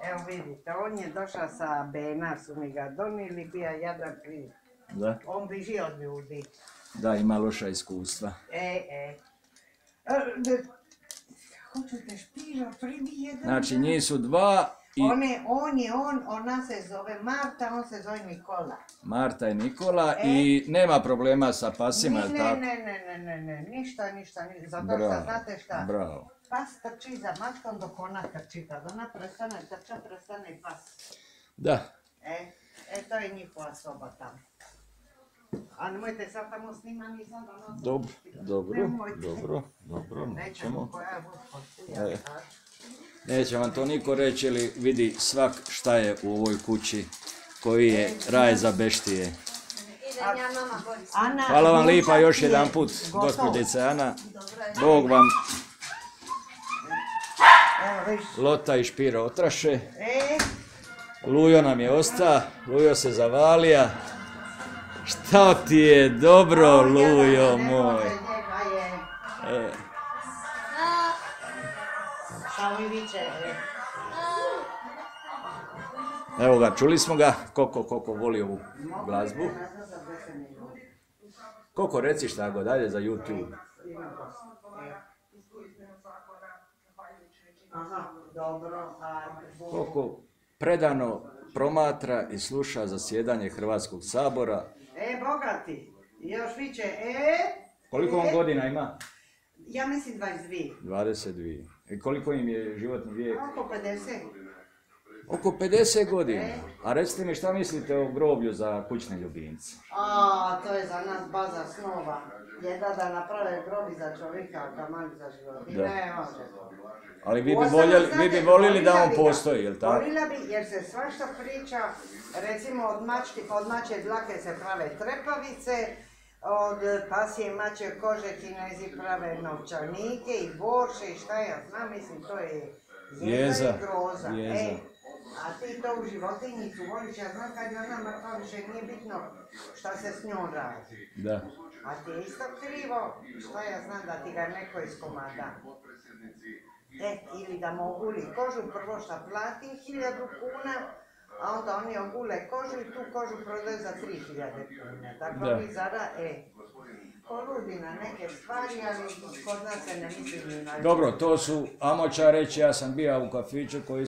Evo vidite, on je došao sa Bena, su mi ga donijeli, bija jadan kriv. Da. On biži od ljudi. Da, ima loša iskustva. Hoćete špiro, primi jedan. Znači, njih su dva i... Ona se zove Marta, on se zove Nikola. Marta i Nikola i nema problema sa pasima, je li tako? Ne, ništa. Zato što znate šta? Bravo. Pas trči za mačkom dok ona trči, kad ona prestane trča, prestane i pas. Da. To je njihova soba tamo. A nemojte sad tamo snimani sad ono... Dobro, nećemo. Koja je Neće vam to niko reći, ili vidi svak šta je u ovoj kući koji je raj za beštije. Hvala vam lipa još jedan put, gospođice Ana. Bog vam Lota i Špiro otraše. Lujo nam je osta, Lujo se zavalija. Šta ti je dobro, Lujo moj. Evo ga, čuli smo ga, Koko voli ovu glazbu. Koko, reci šta go dalje za YouTube. Koko predano promatra i sluša zasjedanje Hrvatskog sabora. Bogati, još viće, Koliko on godina ima? Ja mislim 22. 22. I koliko im je životni vijek? Oko 50. Oko 50 godina. A recite mi šta mislite o groblju za kućne ljubimce? To je za nas baza snova. Jedna da naprave grobi za čovjeka, kamali za životinje. Ne može. Ali vi bi voljeli da on postoji, jel' tako? Voljela bi, jer se svašta priča, recimo od mačje dlake se prave trepavice, od pasije mačje kože Kinezi prave novčanike i borše i šta ja znam, mislim to je jeza i groza. A ti to u životinjicu voliš, ja znam kad je ona mrtva više nije bitno šta se s njom radi. Da. A ti je isto krivo, šta ja znam da ti ga neko iskomada. Ili da mu oguli kožu, prvo šta plati 1000 kuna, a onda oni ogule kožu i tu kožu prodaju za 3000 kuna. Dakle, oni poludi na neke stvari, ali kod nas se ne misli ni na... Dobro, to su, amo ću reći, ja sam bio u kafiću koji